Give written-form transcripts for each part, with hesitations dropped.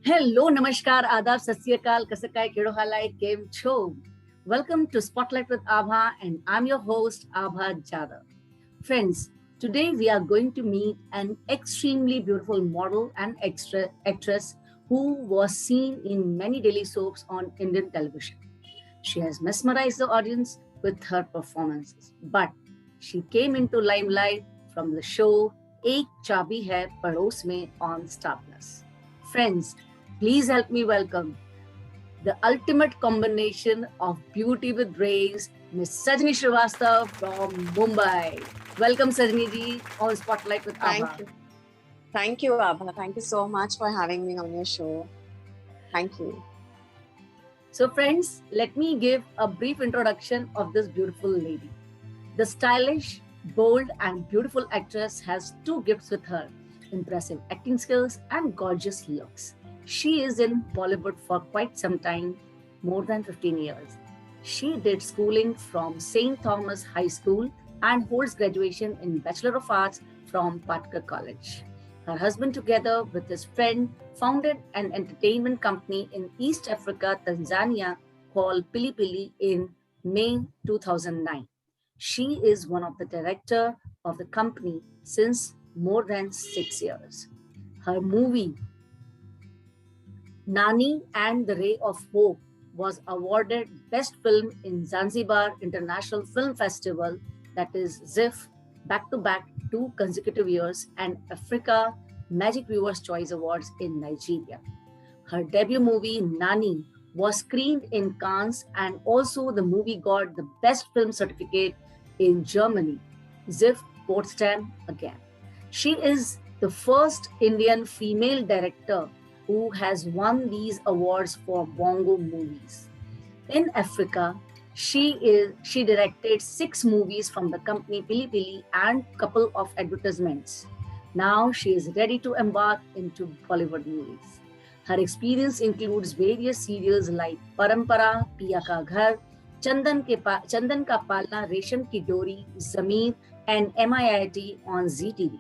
Hello, namaskar, adab, sat sri akal, kasakai, kedo halai, kem cho. Welcome to Spotlight with Abha, and I'm your host, Abha Jadhav. Friends, today we are going to meet an extremely beautiful model and actress who was seen in many daily soaps on Indian television. She has mesmerized the audience with her performances, but she came into limelight from the show Ek Chabi Hai Pados Mein on Star Plus. Friends, please help me welcome the ultimate combination of beauty with brains, Miss Sajni Srivastava from Mumbai. Welcome, Sajni ji, on Spotlight with Thank Abha. you. Thank you, Abha. Thank you so much for having me on your show. Thank you. So, friends, let me give a brief introduction of this beautiful lady. The stylish, bold, and beautiful actress has two gifts with her: impressive acting skills and gorgeous looks. She is in Bollywood for quite some time, more than 15 years. She did schooling from St. Thomas High School and holds graduation in Bachelor of Arts from Patkar College. Her husband, together with his friend, founded an entertainment company in East Africa, Tanzania, called Pili Pili in May 2009. She is one of the director of the company since more than 6 years. Her movie Nani and the Ray of Hope was awarded Best Film in Zanzibar International Film Festival, that is ZIFF, back to back 2 consecutive years, and Africa Magic Viewers Choice Awards in Nigeria. Her debut movie Nani was screened in Cannes, and also the movie got the Best Film certificate in Germany, ZIFF Potsdam again. She is the first Indian female director who has won these awards for Bongo movies. In Africa, she directed 6 movies from the company Pili Pili and couple of advertisements. Now she is ready to embark into Bollywood movies. Her experience includes various serials like Parampara, Piya Ka Ghar, Chandan Ka Palna, Resham Ki Dori, Zameen, and MIIT on ZTV.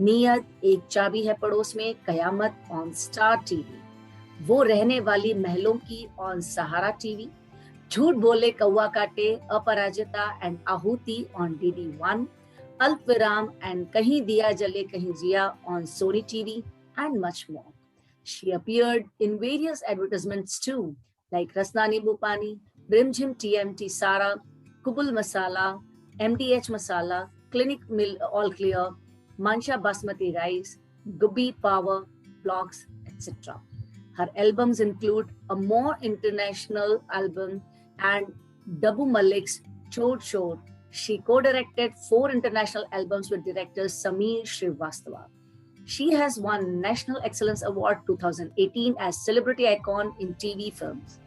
नियत एक चाबी है पड़ोस में, कयामत on star TV, वो रहने वाली महलों की ऑन सहारा टीवी, झूठ बोले कौवा काटे, अपराजिता एंड आहुति ऑन DD1, अल्प विराम एंड कहीं Diya Jale Kahin Jiya on Sony TV, and much more. She appeared in various advertisements too, like Rasnani Bupani, Brimjim TMT Sara, Kubul Masala, MDH Masala, Clinic Mill All Clear, Mansha Basmati Rice, Gubbi Power, Blocks, etc. Her albums include a more international album and Dabu Malik's Chor Chor. She co-directed 4 international albums with director Sameer Srivastava. She has won National Excellence Award 2018 as Celebrity Icon in TV films.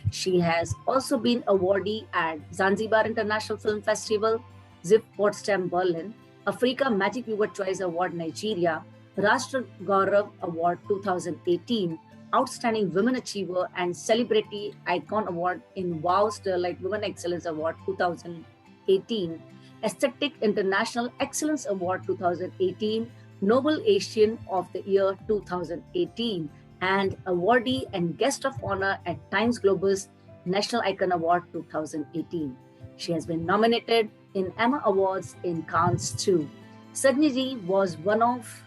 She has also been awardee at Zanzibar International Film Festival, ZIFF Potsdam Berlin, Africa Magic Viewer Choice Award Nigeria, Rashtra Gaurav Award 2018, Outstanding Women Achiever and Celebrity Icon Award in Wow Sterlite Women Excellence Award 2018, Aesthetic International Excellence Award 2018, Noble Asian of the Year 2018, and awardee and guest of honor at Times Globus National Icon Award 2018. She has been nominated in Emma Awards in Cannes too. Sajni ji was one of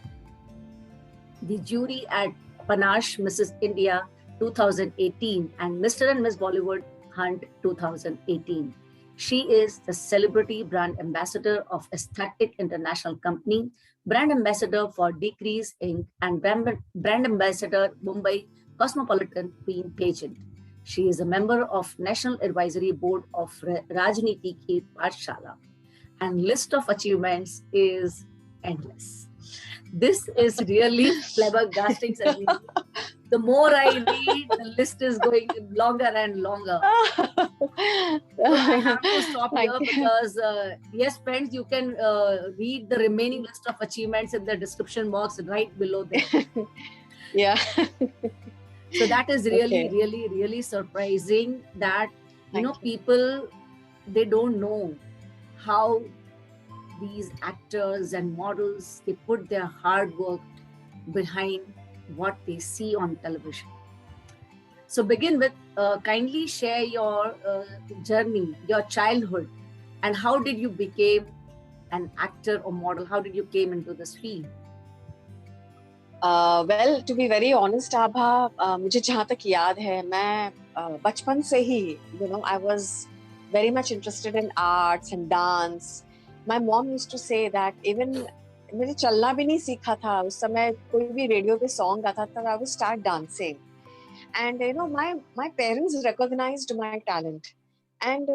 the jury at Panache Mrs. India 2018 and Mr. and Miss Bollywood Hunt 2018. She is the celebrity brand ambassador of Aesthetic International Company, brand ambassador for Decrease Inc., and brand ambassador Mumbai Cosmopolitan Queen Pageant. She is a member of National Advisory Board of Rajniti Ki Pathshala, and list of achievements is endless. This is really flabbergasting. The more I read, the list is going longer and longer. So I have to stop here because, yes, friends, you can read the remaining list of achievements in the description box right below there. Yeah. So that is really, really surprising that, people, they don't know how these actors and models, they put their hard work behind what they see on television. So begin with, kindly share your journey, your childhood, and how did you become an actor or model? How did you came into this field? Well, to be very honest, Abha, मुझे जहाँ तक याद है, मैं बचपन से ही, I was very much interested in arts and dance. My mom used to say that even मैंने चलना भी नहीं सीखा था उस समय, कोई भी रेडियो पे सॉन्ग आता था, I would start dancing. And my parents recognized my talent. And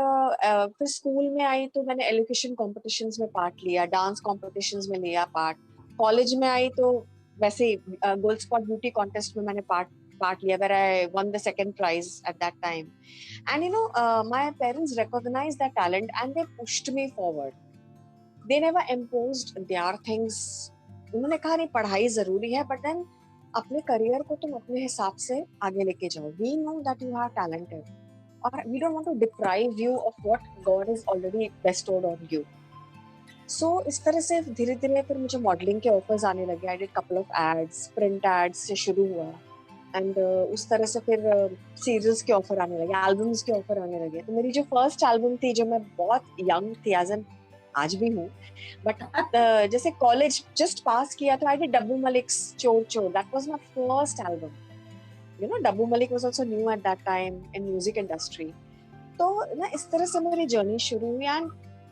फिर स्कूल में आई तो मैंने एलोकेशन कॉम्पिटिशन्स में पार्ट लिया, डांस कॉम्पिटिशन्स में लिया पार्ट. कॉलेज में आई तो वैसे गोल्ड स्पॉट ब्यूटी कॉन्टेस्ट में मैंने पार्ट लिया, where I won the second prize at that time. And my parents recognized that talent and they pushed me forward. They never imposed their things. उन्होंने कहा नहीं पढ़ाई जरूरी है, but then अपने करियर को तुम अपने हिसाब से आगे लेके जाओ. We know that you are talented, or we don't want to deprive you of what God has already bestowed on you. So इस तरह से धीरे धीरे फिर मुझे मॉडलिंग के ऑफर्स आने लगे. I did couple of ads, print ads से शुरू हुआ, and उस तरह से फिर सीरियल्स के ऑफर आने लगे, एल्बम्स के ऑफर आने लगे. तो मेरी जो फर्स्ट एल्बम थी, जो मैं बहुत यंग थी, एज एन आज भी हूँ, बट जैसे कॉलेज जस्ट पास किया तो I did Dabbu Malik's Chor Chor. That was my first album. Dabboo Malik was also new at that time in music industry. तो ना इस तरह से मेरी जर्नी शुरू हुई, एंड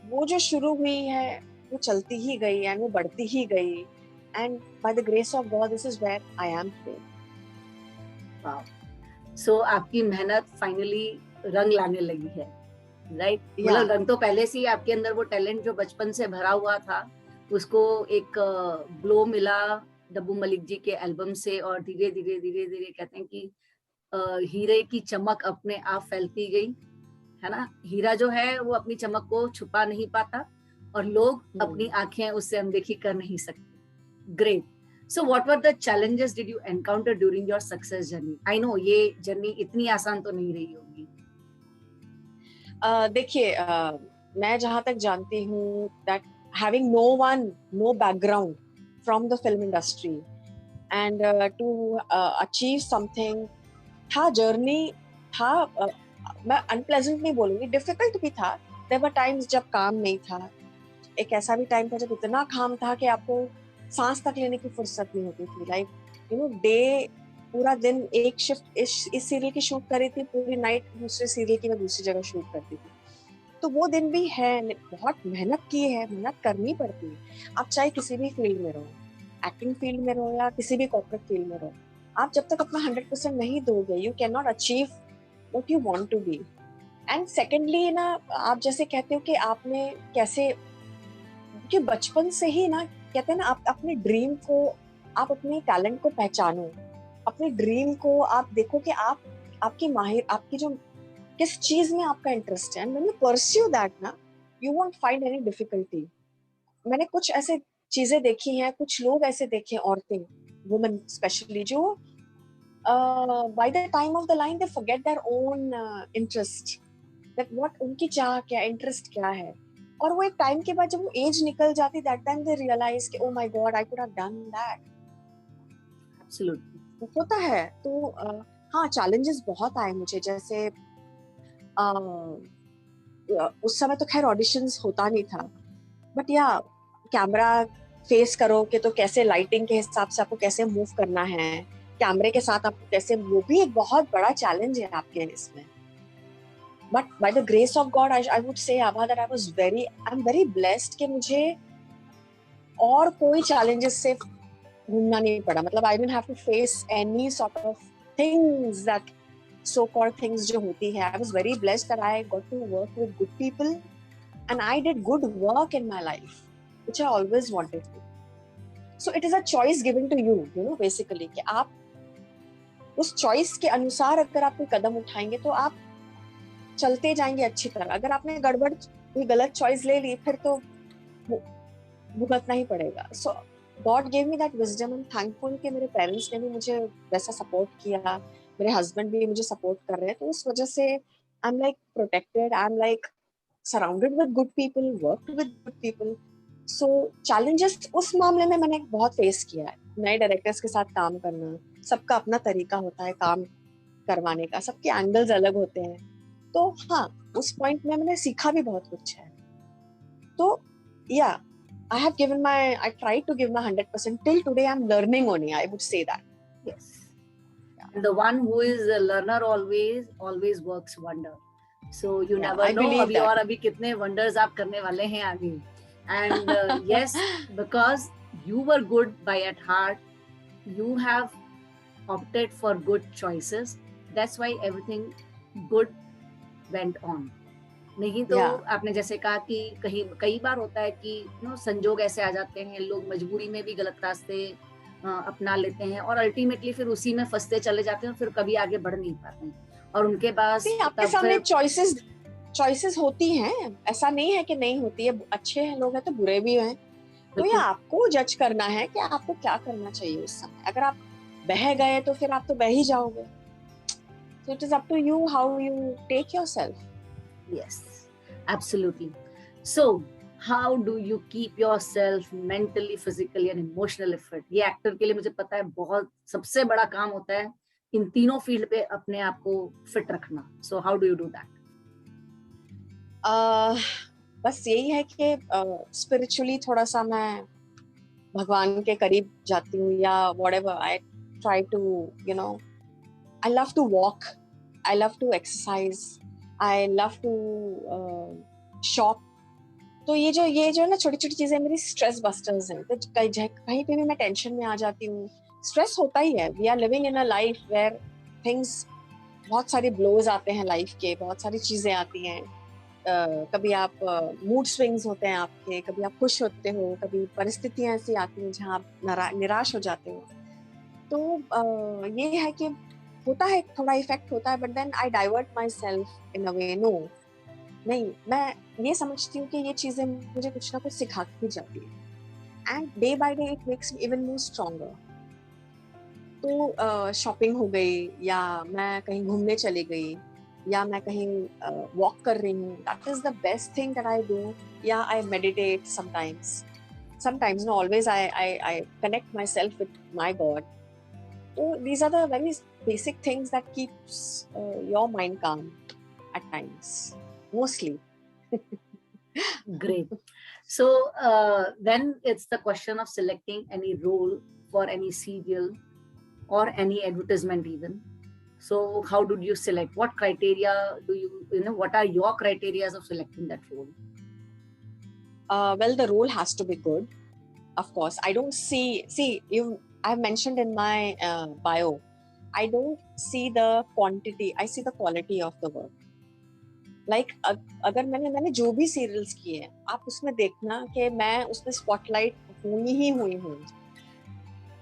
वो जो शुरू हुई है वो चलती ही गई एंड वो बढ़ती ही गई, and by the grace of God this is where I am today. Wow. So आपकी मेहनत फाइनली रंग लाने लगी है, राइट? मतलब रंग तो पहले से ही आपके अंदर, वो टैलेंट जो बचपन से भरा हुआ था, उसको एक ग्लो मिला डब्बू मलिक जी के एल्बम से, और धीरे धीरे धीरे धीरे कहते हैं कि हीरे की चमक अपने आप फैलती गई, है ना? हीरा जो है वो अपनी चमक को छुपा नहीं पाता, और लोग अपनी आंखें उससे अनदेखी कर नहीं सकते. Great. So what were the challenges did you encounter during your success journey? I know ये जर्नी इतनी आसान तो नहीं रही होगी. देखिए, मैं जहाँ तक जानती हूँ that having no background from the film industry and to achieve something था, जर्नी था, मैं अनप्लेजेंट नहीं बोलूंगी, डिफिकल्ट भी था. There were times जब काम नहीं था. एक ऐसा भी टाइम था जब इतना काम था कि आपको सांस तक लेने की फुर्सत नहीं होती थी. लाइक डे, पूरा दिन एक शिफ्ट इस सीरियल की शूट करी थी, पूरी नाइट दूसरे सीरियल की मैं दूसरी जगह शूट करती थी. तो वो दिन भी है. बहुत मेहनत की है, मेहनत करनी पड़ती है. आप चाहे किसी भी फील्ड में रहो, एक्टिंग फील्ड में रहो या किसी भी कॉर्पोरेट फील्ड में रहो, आप जब तक अपना 100% नहीं दोगे, you can not achieve what you want to be. And secondly ना, आप जैसे कहते हो कि आपने कैसे, कि बचपन से ही ना कहते हैं ना, आप अपने ड्रीम को, आप अपने टैलेंट को पहचानो, अपने ड्रीम को आप देखो कि आपकी जो किस चीज में आपका इंटरेस्ट है, and when you pursue that ना, you won't find any difficulty. मैंने कुछ ऐसे चीजें देखी हैं, कुछ लोग ऐसे देखे, औरतें, वुमेन स्पेशली, जो by the time of the line they forget their own interest, that what उनकी चाह क्या, इंटरेस्ट क्या है. और वो एक टाइम के बाद जब वो एज निकल जाती, दैट टाइम दे रियलाइज कि oh my God, I could have done that. Absolutely होता है. तो हाँ, चैलेंजेस बहुत आए मुझे. जैसे उस समय तो खैर ऑडिशंस होता नहीं था, बट या कैमरा फेस करो कि तो कैसे लाइटिंग के हिसाब से आपको कैसे मूव करना है, कैमरे के साथ आपको कैसे, वो भी एक बहुत बड़ा चैलेंज है आपके इसमें. But by the grace of God, I would say, Abha, that I'm very blessed कि मुझे और कोई challenges से घूमना नहीं पड़ा. मतलब I didn't have to face any sort of things, that so-called things जो होती है. I was very blessed that I got to work with good people and I did good work in my life, which I always wanted to. So it is a choice given to you, basically, कि आप उस choice के अनुसार अगर आप कोई कदम उठाएंगे तो आप चलते जाएंगे अच्छी तरह. अगर आपने कोई गलत चॉइस ले ली, फिर तो भुगतना ही पड़ेगा. So God gave me that wisdom. I am thankful कि मेरे पेरेंट्स ने भी मुझे वैसा सपोर्ट किया, मेरे हस्बैंड भी मुझे सपोर्ट कर रहे हैं. तो उस वजह से I am like protected, I am like surrounded with good people, worked with good people. So challenges उस मामले में मैंने बहुत फेस किया है. नए डायरेक्टर्स के साथ काम करना, सबका अपना तरीका होता है काम करवाने का, सबके एंगल्स अलग होते हैं। तो हाँ, उस पॉइंट में मैंने सीखा भी बहुत कुछ है। तो या I tried to give my 100%. Till today I'm learning only, I would say that. Yes. And the one who is a learner always works wonder. So you never I know believe अभी that. और अभी कितने wonders आप करने वाले हैं आगे. And yes, because you were good by at heart, you have opted for good choices. That's why everything good went on. नहीं तो आपने जैसे कहा कि कई बार होता है कि संजोग ऐसे आ जाते हैं, लोग मजबूरी में भी गलत रास्ते अपना लेते हैं और अल्टीमेटली फिर उसी में फंसते चले जाते हैं, फिर कभी आगे बढ़ नहीं पाते हैं और उनके पास आपके सामने चॉइसेस होती हैं, ऐसा नहीं है कि नहीं होती है, अच्छे हैं लोग हैं तो बुरे भी हैं। तो ये आपको जज करना है कि आपको क्या करना चाहिए उस समय। अगर आप बह गए तो फिर आप तो बह ही जाओगे। So it is up to you how you take yourself. Yes, absolutely. So how do you keep yourself mentally, physically and emotionally fit? ये एक्टर के लिए मुझे पता है बहुत सबसे बड़ा काम होता है इन तीनों फील्ड पे अपने आप को फिट रखना. So how do you do that? बस यही है कि स्पिरिचुअली थोड़ा सा मैं भगवान के करीब जाती हूँ या whatever. I try to, you know, I love to walk, I love to exercise, I love to shop. तो ये जो ना छोटी छोटी चीजें मेरी स्ट्रेस बस्टर्स हैं। तो कहीं पे भी मैं टेंशन में आ जाती हूँ, स्ट्रेस होता ही है। We are living in a life where things, बहुत सारे ब्लोज आते हैं लाइफ के, बहुत सारी चीजें आती हैं। कभी आप मूड स्विंग्स होते हैं आपके, कभी आप खुश होते हो, कभी परिस्थितियां ऐसी आती हैं जहाँ आप निराश हो जाते हो। तो ये है कि होता है, थोड़ा इफेक्ट होता है, but then I divert myself in a way. No, नहीं, मैं ये समझती हूँ कि ये चीजें मुझे कुछ ना कुछ सिखा के जाती है and day by day it makes me even more stronger. तो शॉपिंग हो गई, या मैं कहीं घूमने चली गई, या मैं कहीं वॉक कर रही हूँ, that is the best thing that I do. या I meditate sometimes, no, always I connect myself with my God. So these are the very basic things that keeps your mind calm at times, mostly. Great. So then it's the question of selecting any role for any serial or any advertisement even. So how did you select? What criteria do what are your criteria of selecting that role? Well, the role has to be good, of course. I don't see I've mentioned in my bio, I don't see the quantity, I see the quality of the work. Like अगर मैंने जो भी serials किए हैं, आप उसमें देखना कि मैं उसमें स्पॉटलाइट हुई हूँ।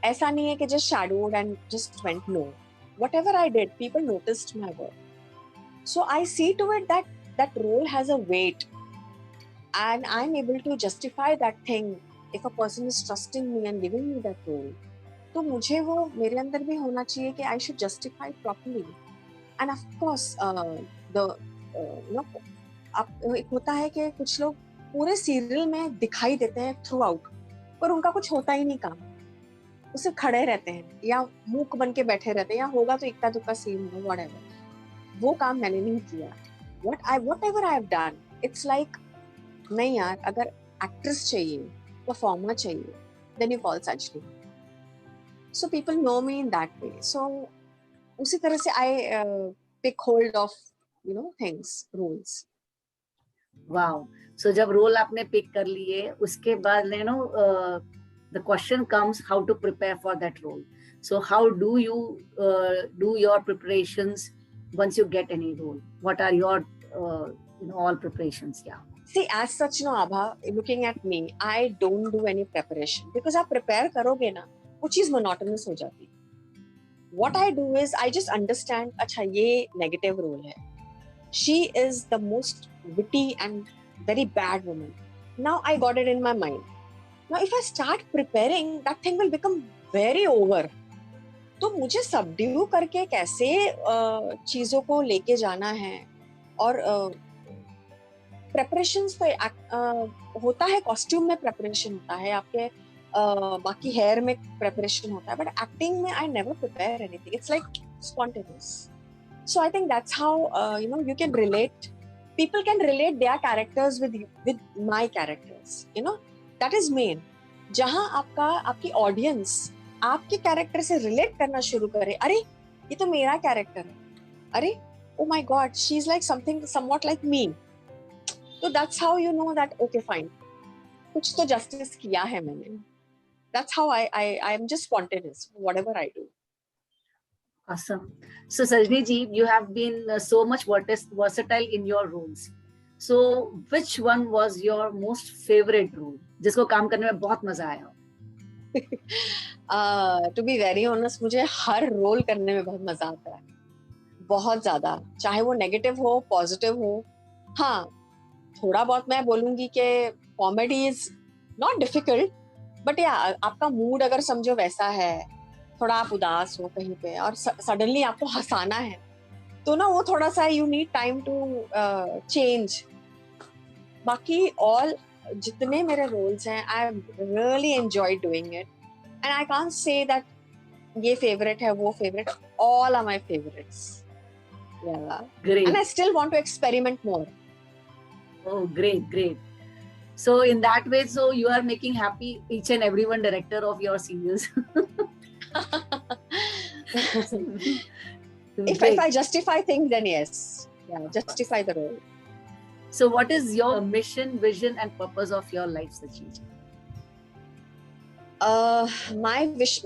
ऐसा नहीं है कि just shadowed and just went. No, whatever I did, people noticed my work. So I see to it that that role has a weight, and I'm able to justify that thing if a person is trusting me and giving me that role. तो मुझे वो मेरे अंदर भी होना चाहिए कि I should justify it properly. And of course, एक होता है कि कुछ लोग पूरे सीरियल में दिखाई देते हैं थ्रू आउट, पर उनका कुछ होता ही नहीं काम, उसे खड़े रहते हैं या मूक बन के बैठे रहते हैं, या होगा तो इक्का दुक्का सीन हो, व्हाटएवर। वो काम मैंने नहीं किया। whatever I have done, it's like, नहीं यार, अगर एक्ट्रेस चाहिए, परफॉर्मर चाहिए, then you call Sajni. So people know me in that way. So उसी तरह से I pick hold of things, roles. Wow. So जब रोल आपने पिक कर लिए, उसके बाद the question comes how to prepare for that role. So how do you do your preparations once you get any role? What are your all preparations? Yeah. See, as such, no, Abha, looking at me, I don't do any preparation, because आप prepare करोगे ना, वो चीज monotonous हो जाती। What I do is I just understand, अच्छा ये negative role है, she is the most witty and very bad woman. Now I got it in my mind. Now if I start preparing, that thing will become very over. तो मुझे subdue करके कैसे चीजों को लेके जाना है, और प्रेपरेशंस तो होता है, कॉस्ट्यूम में प्रेपरेशन होता है, आपके बाकी हेयर में प्रिपरेशन होता है, बट एक्टिंग में I never prepare anything, it's like spontaneous. So I think that's how you can relate, people can relate their characters with my characters, that is main. जहां आपकी ऑडियंस आपके character से relate करना शुरू करे, अरे ये तो मेरा कैरेक्टर है, अरे oh my god, she's like something somewhat like me, so that's how you know that okay fine, कुछ तो justice किया है मैंने. That's how I'm just spontaneous whatever I do. Awesome. So Sajni ji, you have been so much versatile in your roles. So which one was your most favorite role जिसको काम करने में बहुत मजा आया? To be very honest, मुझे हर role करने में बहुत मजा आता है, बहुत ज्यादा, चाहे वो नेगेटिव हो पॉजिटिव हो. हाँ, थोड़ा बहुत मैं बोलूंगी कि comedy is not difficult, but या आपका मूड अगर समझो वैसा है, थोड़ा आप उदास हो कहीं पे और सडनली आपको हंसाना है, तो ना वो थोड़ा सा you need time to change. बाकी ऑल जितने मेरे रोल्स हैं, I really enjoy doing it, and I can't say that ये फेवरेट है वो favourite, all are my favourites. Great. And I still want to experiment more. Oh, great. So in that way, so you are making happy each and every one director of your series. If I justify things, then yes, justify the role. So what is your mission, vision and purpose of your life, Sajni?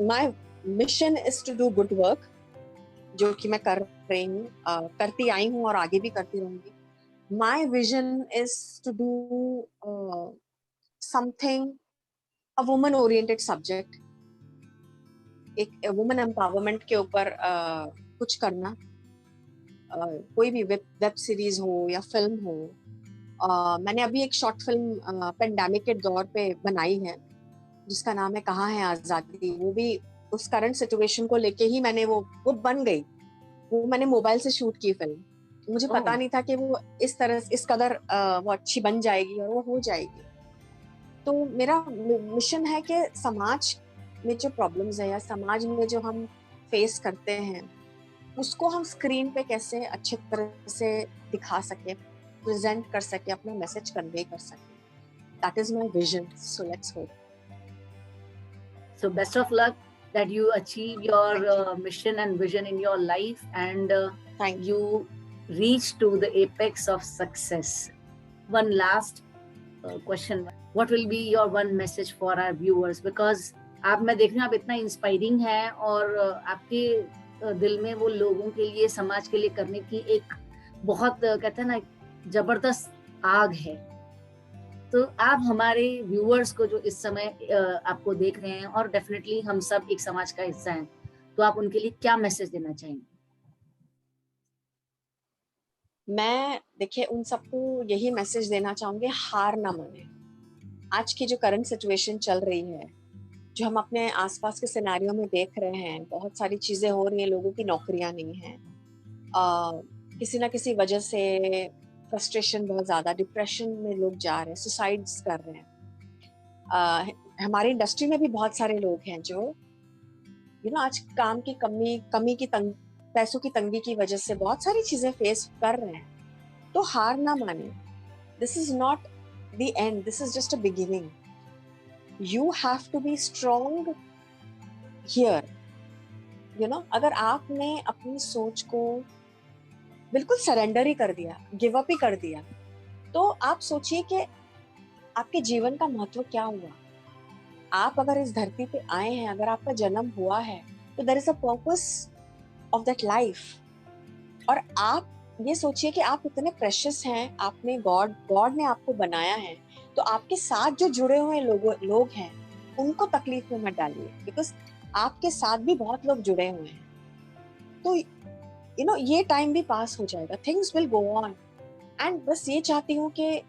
My mission is to do good work, जो कि मैं कर रही हूँ, करती आई हूँ और आगे भी करती रहूंगी. My vision is to do something, a woman oriented subject, एक वुमेन एम्पावरमेंट के ऊपर कुछ करना, कोई भी वेब सीरीज हो या फिल्म हो. मैंने अभी एक शॉर्ट फिल्म पेंडेमिक के दौर पे बनाई है जिसका नाम है कहाँ है आजादी. वो भी उस करंट सिचुएशन को लेके ही मैंने वो बन गई. वो मैंने मोबाइल से शूट की फिल्म. मुझे पता नहीं था कि वो इस तरह इस कदर वो अच्छी बन जाएगी और वो हो जाएगी. तो मेरा मिशन है कि समाज में जो प्रॉब्लम्स है या समाज में जो हम फेस करते हैं उसको हम स्क्रीन पे कैसे अच्छे तरह से दिखा सके, प्रेजेंट कर सके, अपना मैसेज कन्वे कर सके. That is my vision. So let's hope. So best of luck that you achieve your mission and vision in your life, and you reach to the apex of success. One last question, what will be your one message for our viewers? Because आप, मैं देख रही हूँ आप इतना inspiring है और आपके दिल में वो लोगों के लिए, समाज के लिए करने की एक बहुत कहते हैं ना जबरदस्त आग है. तो आप हमारे व्यूअर्स को जो इस समय आपको देख रहे हैं और डेफिनेटली हम सब एक समाज का हिस्सा हैं, तो आप उनके लिए क्या मैसेज देना चाहेंगे? मैं देखिए उन सबको यही मैसेज देना चाहूंगी, हार ना माने. आज की जो करंट सिचुएशन चल रही है, जो हम अपने आसपास के सिनेरियो में देख रहे हैं, बहुत सारी चीजें हो रही हैं, लोगों की नौकरियां नहीं हैं, किसी ना किसी वजह से फ्रस्ट्रेशन बहुत ज्यादा, डिप्रेशन में लोग जा रहे हैं, सुसाइड्स कर रहे हैं. हमारी इंडस्ट्री में भी बहुत सारे लोग हैं जो आज काम की कमी की पैसों की तंगी की वजह से बहुत सारी चीजें फेस कर रहे हैं. तो हार ना माने. This is not the end, this is just a beginning. You have to be strong here. अगर आपने अपनी सोच को बिल्कुल सरेंडर ही कर दिया, गिव अप ही कर दिया, तो आप सोचिए कि आपके जीवन का महत्व क्या हुआ. आप अगर इस धरती पे आए हैं, अगर आपका जन्म हुआ है, तो there is a purpose of that life. और आप ये सोचिए कि आप इतने प्रेशियस हैं, आपने गॉड ने आपको बनाया है, तो आपके साथ जो जुड़े हुए लोग हैं उनको तकलीफ में मत डालिए, बिकॉज आपके साथ भी बहुत लोग जुड़े हुए हैं. तो ये टाइम भी पास हो जाएगा, things will go on. And बस ये चाहती हूँ कि,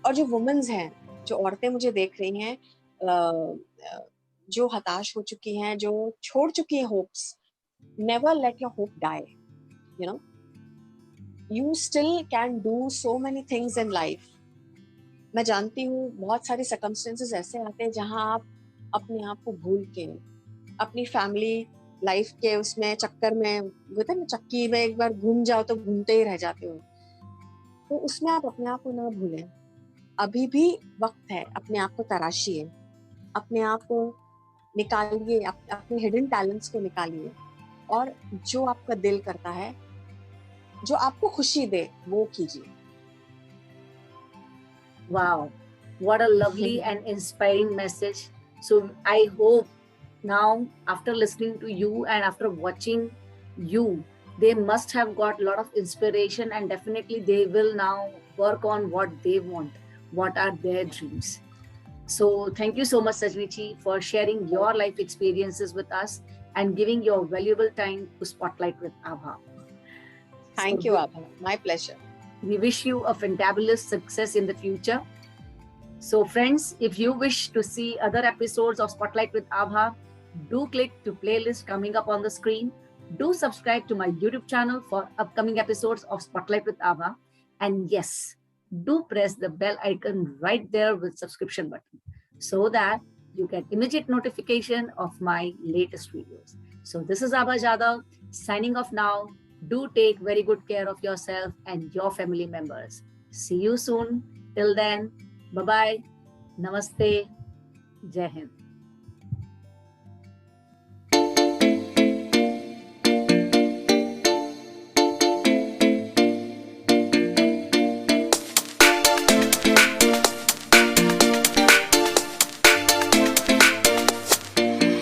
और जो वुमेन्स हैं, जो औरतें मुझे देख रही हैं, जो हताश हो चुकी हैं, जो छोड़ चुकी हैं hopes, never let your hope die. You still can do so many things in life. मैं जानती हूँ बहुत सारे circumstances ऐसे आते हैं जहाँ आप अपने आप को भूल के, अपनी फैमिली लाइफ के उसमें चक्कर में, होता है ना चक्की में एक बार घूम जाओ तो घूमते ही रह जाते हो, तो उसमें आप अपने आप को ना भूलें। अभी भी वक्त है, अपने आप को तराशिए, अपने आप को निकालिए, अपने हिडन टैलेंट्स को निकालिए, और जो आपका दिल करता है, जो आपको खुशी दे, वो कीजिए। Wow, what a lovely and inspiring message. So I hope now, after listening to you and after watching you, they must have got a lot of inspiration, and definitely they will now work on what they want, what are their dreams. So thank you so much, Sajnichi, for sharing your life experiences with us and giving your valuable time to Spotlight with Abha. Thank you, Abha. My pleasure. We wish you a fantabulous success in the future. So friends, if you wish to see other episodes of Spotlight with Abha, do click to playlist coming up on the screen. Do subscribe to my YouTube channel for upcoming episodes of Spotlight with Abha. And yes, do press the bell icon right there with subscription button so that you get immediate notification of my latest videos. So this is Abha Jadhav signing off now. Do take very good care of yourself and your family members. See you soon. Till then, bye-bye. Namaste. Jai Hind.